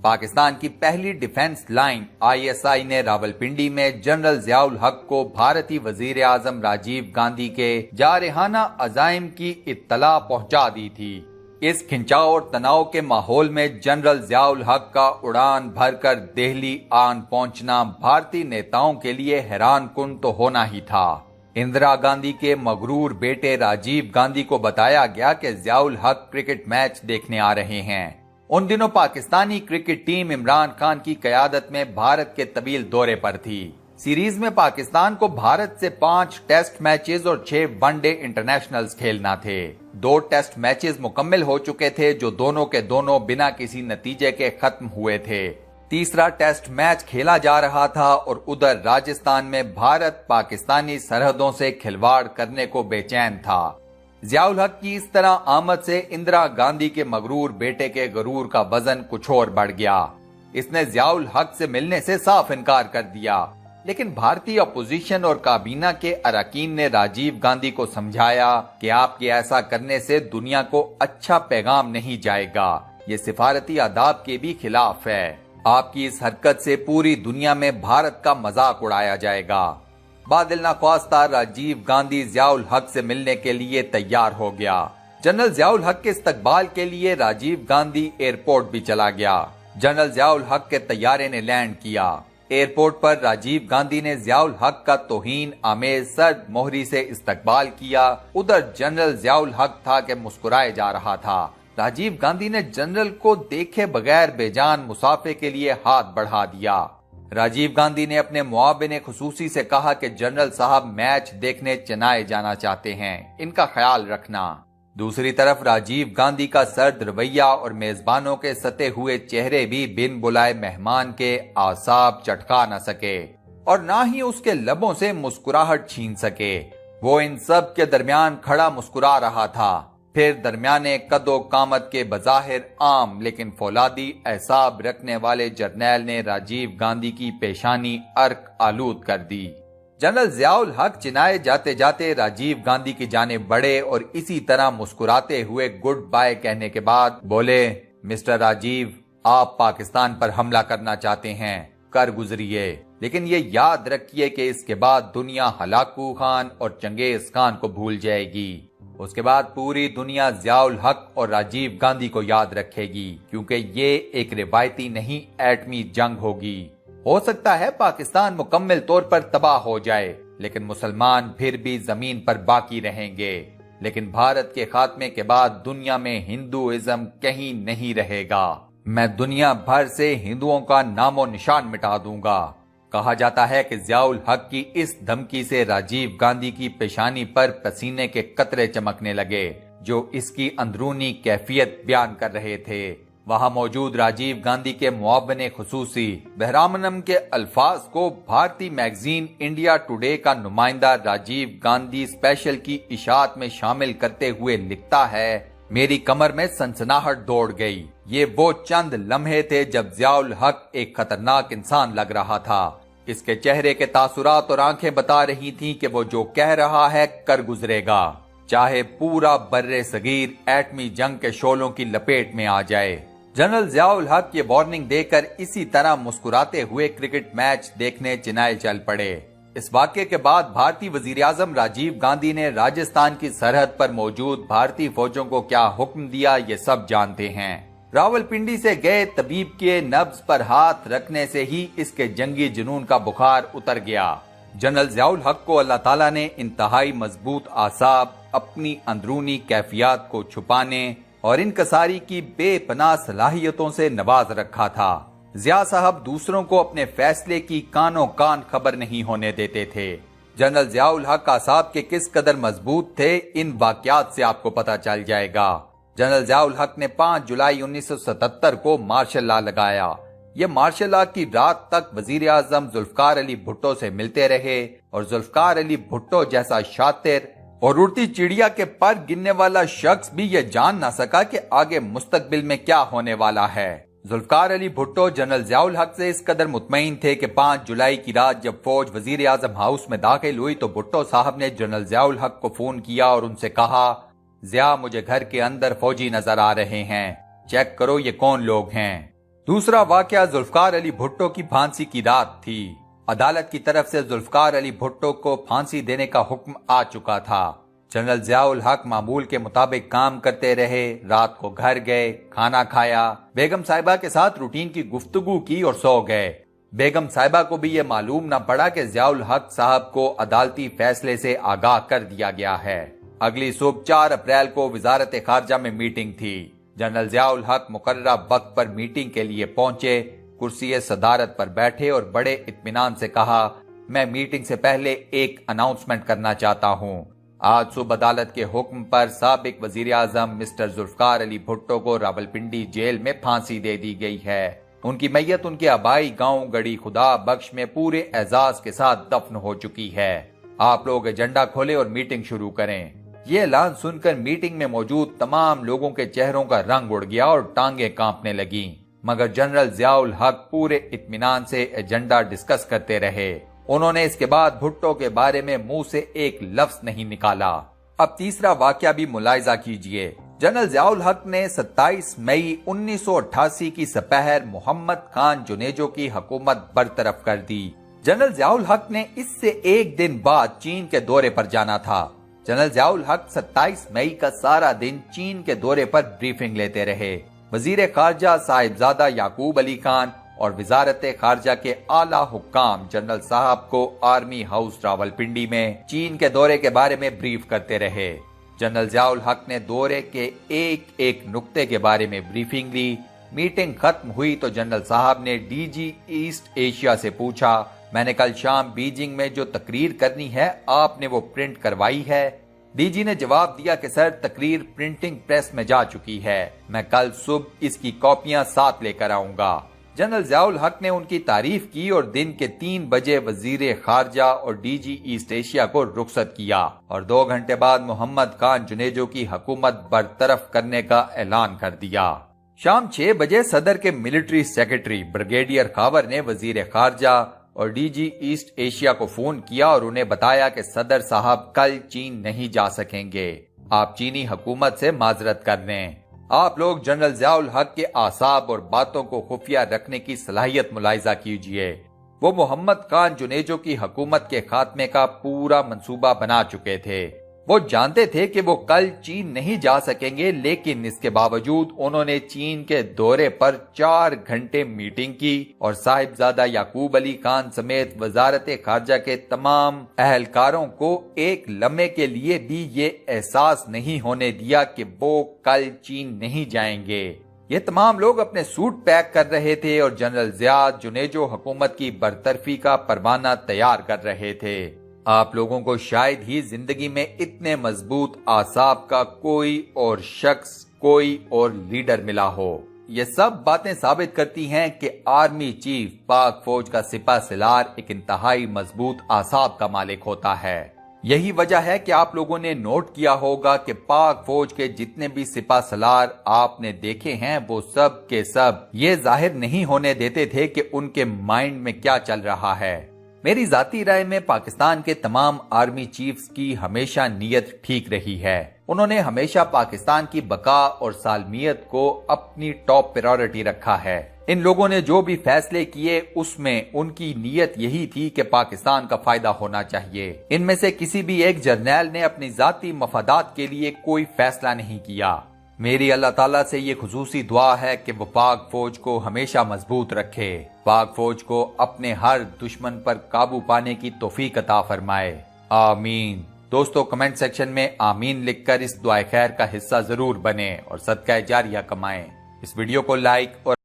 پاکستان کی پہلی defence line ISI نے راولپنڈی میں جنرل ضیاء الحق کو بھارتی وزیر اعظم راجیو گاندھی کے جارحانہ عزائم کی اطلاع پہنچا دی تھی۔ اس کھنچاؤ اور تناؤ کے ماحول میں جنرل ضیاء الحق کا اڑان بھر کر دہلی آن پہنچنا بھارتی نیتاؤں کے لیے حیران کن تو ہونا ہی تھا۔ اندرا گاندھی کے مغرور بیٹے راجیو گاندھی کو بتایا گیا کہ ضیاء الحق کرکٹ میچ دیکھنے آ رہے ہیں۔ ان دنوں پاکستانی کرکٹ ٹیم عمران خان کی قیادت میں بھارت کے طویل دورے پر تھی۔ سیریز میں پاکستان کو بھارت سے 5 ٹیسٹ میچز اور 6 ون ڈے انٹرنیشنلز کھیلنا تھے۔ 2 ٹیسٹ میچز مکمل ہو چکے تھے جو دونوں کے دونوں بنا کسی نتیجے کے ختم ہوئے تھے۔ تیسرا ٹیسٹ میچ کھیلا جا رہا تھا اور ادھر راجستھان میں بھارت پاکستانی سرحدوں سے کھلواڑ کرنے کو بے چین تھا۔ ضیاء الحق کی اس طرح آمد سے اندرا گاندھی کے مغرور بیٹے کے غرور کا وزن کچھ اور بڑھ گیا۔ اس نے ضیاء الحق سے ملنے سے صاف انکار کر دیا، لیکن بھارتی اپوزیشن اور کابینہ کے اراکین نے راجیو گاندھی کو سمجھایا کہ آپ کے ایسا کرنے سے دنیا کو اچھا پیغام نہیں جائے گا، یہ سفارتی آداب کے بھی خلاف ہے۔ آپ کی اس حرکت سے پوری دنیا میں بھارت کا مذاق اڑایا جائے گا۔ بادل نخواستہ راجیو گاندھی ضیاء الحق سے ملنے کے لیے تیار ہو گیا۔ جنرل ضیاء الحق کے استقبال کے لیے راجیو گاندھی ایئرپورٹ بھی چلا گیا۔ جنرل ضیاء الحق کے طیارے نے لینڈ کیا۔ ایئرپورٹ پر راجیو گاندھی نے ضیاء الحق کا توہین آمیز سرد مہری سے استقبال کیا۔ ادھر جنرل ضیاء الحق تھا کہ مسکرائے جا رہا تھا۔ راجیو گاندھی نے جنرل کو دیکھے بغیر بے جان مسافے کے لیے ہاتھ بڑھا دیا۔ راجیو گاندھی نے اپنے معاون خصوصی سے کہا کہ جنرل صاحب میچ دیکھنے چنائے جانا چاہتے ہیں، ان کا خیال رکھنا۔ دوسری طرف راجیو گاندھی کا سرد رویہ اور میزبانوں کے ستے ہوئے چہرے بھی بن بلائے مہمان کے اعصاب چٹکا نہ سکے اور نہ ہی اس کے لبوں سے مسکراہٹ چھین سکے۔ وہ ان سب کے درمیان کھڑا مسکرا رہا تھا۔ پھر درمیانے قد و قامت کے بظاہر عام لیکن فولادی اعصاب رکھنے والے جرنیل نے راجیو گاندھی کی پیشانی عرق آلود کر دی۔ جنرل ضیاء الحق چنائے جاتے جاتے راجیو گاندھی کی جانب بڑھے اور اسی طرح مسکراتے ہوئے گڈ بائے کہنے کے بعد بولے، مسٹر راجیو، آپ پاکستان پر حملہ کرنا چاہتے ہیں، کر گزریے، لیکن یہ یاد رکھیے کہ اس کے بعد دنیا ہلاکو خان اور چنگیز خان کو بھول جائے گی۔ اس کے بعد پوری دنیا ضیاء الحق اور راجیو گاندھی کو یاد رکھے گی، کیونکہ یہ ایک روایتی نہیں ایٹمی جنگ ہوگی۔ ہو سکتا ہے پاکستان مکمل طور پر تباہ ہو جائے، لیکن مسلمان پھر بھی زمین پر باقی رہیں گے۔ لیکن بھارت کے خاتمے کے بعد دنیا میں ہندوازم کہیں نہیں رہے گا۔ میں دنیا بھر سے ہندوؤں کا نام و نشان مٹا دوں گا۔ کہا جاتا ہے کہ ضیاء الحق کی اس دھمکی سے راجیو گاندھی کی پیشانی پر پسینے کے قطرے چمکنے لگے، جو اس کی اندرونی کیفیت بیان کر رہے تھے۔ وہاں موجود راجیو گاندھی کے معاون خصوصی بہرامنم کے الفاظ کو بھارتی میگزین انڈیا ٹوڈے کا نمائندہ راجیو گاندھی اسپیشل کی اشاعت میں شامل کرتے ہوئے لکھتا ہے، میری کمر میں سنسناہٹ دوڑ گئی۔ یہ وہ چند لمحے تھے جب ضیاء الحق ایک خطرناک انسان لگ رہا تھا۔ اس کے چہرے کے تاثرات اور آنکھیں بتا رہی تھیں کہ وہ جو کہہ رہا ہے کر گزرے گا، چاہے پورا بر صغیر ایٹمی جنگ کے شعلوں کی لپیٹ میں آ جائے۔ جنرل ضیاء الحق یہ وارننگ دے کر اسی طرح مسکراتے ہوئے کرکٹ میچ دیکھنے چنائے چل پڑے۔ اس واقعے کے بعد بھارتی وزیر اعظم راجیو گاندھی نے راجستھان کی سرحد پر موجود بھارتی فوجوں کو کیا حکم دیا، یہ سب جانتے ہیں۔ راولپنڈی سے گئے طبیب کے نبض پر ہاتھ رکھنے سے ہی اس کے جنگی جنون کا بخار اتر گیا۔ جنرل ضیاء الحق کو اللہ تعالیٰ نے انتہائی مضبوط اعصاب، اپنی اندرونی کیفیات کو چھپانے اور انکساری کی بے پناہ صلاحیتوں سے نواز رکھا تھا۔ ضیاء صاحب دوسروں کو اپنے فیصلے کی کانوں کان خبر نہیں ہونے دیتے تھے۔ جنرل ضیاء الحق اعصاب کے کس قدر مضبوط تھے، ان واقعات سے آپ کو پتہ چل جائے گا۔ جنرل ضیاء الحق نے 5 جولائی 1977 کو مارشل لا لگایا۔ یہ مارشل لا کی رات تک وزیر اعظم ذوالفقار علی بھٹو سے ملتے رہے اور ذوالفقار علی بھٹو جیسا شاطر اور اڑتی چڑیا کے پر گننے والا شخص بھی یہ جان نہ سکا کہ آگے مستقبل میں کیا ہونے والا ہے۔ ذوالفقار علی بھٹو جنرل ضیاء الحق سے اس قدر مطمئن تھے کہ 5 جولائی کی رات جب فوج وزیر اعظم ہاؤس میں داخل ہوئی تو بھٹو صاحب نے جنرل ضیاء الحق کو فون کیا اور ان سے کہا، ضیاء مجھے گھر کے اندر فوجی نظر آ رہے ہیں، چیک کرو یہ کون لوگ ہیں۔ دوسرا واقعہ ذوالفقار علی بھٹو کی پھانسی کی رات تھی۔ عدالت کی طرف سے ذوالفقار علی بھٹو کو پھانسی دینے کا حکم آ چکا تھا۔ جنرل ضیاء الحق معمول کے مطابق کام کرتے رہے، رات کو گھر گئے، کھانا کھایا، بیگم صاحبہ کے ساتھ روٹین کی گفتگو کی اور سو گئے۔ بیگم صاحبہ کو بھی یہ معلوم نہ پڑا کہ ضیاء الحق صاحب کو عدالتی فیصلے سے آگاہ کر دیا گیا ہے۔ اگلی صبح 4 اپریل کو وزارت خارجہ میں میٹنگ تھی۔ جنرل ضیاء الحق مقررہ وقت پر میٹنگ کے لیے پہنچے، کرسی صدارت پر بیٹھے اور بڑے اطمینان سے کہا، میں میٹنگ سے پہلے ایک اناؤنسمنٹ کرنا چاہتا ہوں۔ آج صبح عدالت کے حکم پر سابق وزیر اعظم مسٹر ذوالفقار علی بھٹو کو راولپنڈی جیل میں پھانسی دے دی گئی ہے۔ ان کی میت ان کے آبائی گاؤں گڑی خدا بخش میں پورے اعزاز کے ساتھ دفن ہو چکی ہے۔ آپ لوگ ایجنڈا کھولیں اور میٹنگ شروع کریں۔ یہ اعلان سن کر میٹنگ میں موجود تمام لوگوں کے چہروں کا رنگ اڑ گیا اور ٹانگیں کانپنے لگیں، مگر جنرل ضیاء الحق پورے اطمینان سے ایجنڈا ڈسکس کرتے رہے۔ انہوں نے اس کے بعد بھٹو کے بارے میں منہ سے ایک لفظ نہیں نکالا۔ اب تیسرا واقعہ بھی ملاحظہ کیجئے۔ جنرل ضیاء الحق نے 27 مئی 1988 کی سپہر محمد خان جنیجو کی حکومت برطرف کر دی۔ جنرل ضیاء الحق نے اس سے ایک دن بعد چین کے دورے پر جانا تھا۔ جنرل ضیاء الحق 27 مئی کا سارا دن چین کے دورے پر بریفنگ لیتے رہے۔ وزیر خارجہ صاحبزادہ یعقوب علی خان اور وزارت خارجہ کے اعلیٰ حکام جنرل صاحب کو آرمی ہاؤس راولپنڈی میں چین کے دورے کے بارے میں بریف کرتے رہے۔ جنرل ضیاء الحق نے دورے کے ایک ایک نقطے کے بارے میں بریفنگ لی۔ میٹنگ ختم ہوئی تو جنرل صاحب نے ڈی جی ایسٹ ایشیا سے پوچھا، میں نے کل شام بیجنگ میں جو تقریر کرنی ہے آپ نے وہ پرنٹ کروائی ہے؟ ڈی جی نے جواب دیا کہ سر تقریر پرنٹنگ پریس میں جا چکی ہے، میں کل صبح اس کی کاپیاں ساتھ لے کر آؤں گا۔ جنرل ضیاء الحق نے ان کی تعریف کی اور دن کے 3 بجے وزیر خارجہ اور ڈی جی ایسٹ ایشیا کو رخصت کیا اور 2 گھنٹے بعد محمد خان جنیجو کی حکومت برطرف کرنے کا اعلان کر دیا۔ شام 6 بجے صدر کے ملٹری سیکرٹری بریگیڈیئر خاور نے وزیر خارجہ اور ڈی جی ایسٹ ایشیا کو فون کیا اور انہیں بتایا کہ صدر صاحب کل چین نہیں جا سکیں گے، آپ چینی حکومت سے معذرت کر لیں۔ آپ لوگ جنرل ضیاء الحق کے اعصاب اور باتوں کو خفیہ رکھنے کی صلاحیت ملاحظہ کیجئے۔ وہ محمد خان جنیجو کی حکومت کے خاتمے کا پورا منصوبہ بنا چکے تھے۔ وہ جانتے تھے کہ وہ کل چین نہیں جا سکیں گے، لیکن اس کے باوجود انہوں نے چین کے دورے پر 4 گھنٹے میٹنگ کی اور صاحبزادہ یعقوب علی خان سمیت وزارت خارجہ کے تمام اہلکاروں کو ایک لمحے کے لیے بھی یہ احساس نہیں ہونے دیا کہ وہ کل چین نہیں جائیں گے۔ یہ تمام لوگ اپنے سوٹ پیک کر رہے تھے اور جنرل ضیاء جنیجو حکومت کی برطرفی کا پروانہ تیار کر رہے تھے۔ آپ لوگوں کو شاید ہی زندگی میں اتنے مضبوط اعصاب کا کوئی اور شخص، کوئی اور لیڈر ملا ہو۔ یہ سب باتیں ثابت کرتی ہیں کہ آرمی چیف پاک فوج کا سپہ سالار ایک انتہائی مضبوط اعصاب کا مالک ہوتا ہے۔ یہی وجہ ہے کہ آپ لوگوں نے نوٹ کیا ہوگا کہ پاک فوج کے جتنے بھی سپہ سالار آپ نے دیکھے ہیں وہ سب کے سب یہ ظاہر نہیں ہونے دیتے تھے کہ ان کے مائنڈ میں کیا چل رہا ہے۔ میری ذاتی رائے میں پاکستان کے تمام آرمی چیفز کی ہمیشہ نیت ٹھیک رہی ہے۔ انہوں نے ہمیشہ پاکستان کی بقا اور سالمیت کو اپنی ٹاپ پرائورٹی رکھا ہے۔ ان لوگوں نے جو بھی فیصلے کیے اس میں ان کی نیت یہی تھی کہ پاکستان کا فائدہ ہونا چاہیے۔ ان میں سے کسی بھی ایک جرنیل نے اپنی ذاتی مفادات کے لیے کوئی فیصلہ نہیں کیا۔ میری اللہ تعالیٰ سے یہ خصوصی دعا ہے کہ وہ پاک فوج کو ہمیشہ مضبوط رکھے، پاک فوج کو اپنے ہر دشمن پر قابو پانے کی توفیق عطا فرمائے، آمین۔ دوستو کمنٹ سیکشن میں آمین لکھ کر اس دعائے خیر کا حصہ ضرور بنیں اور صدقہ جاریہ کمائیں۔ اس ویڈیو کو لائک اور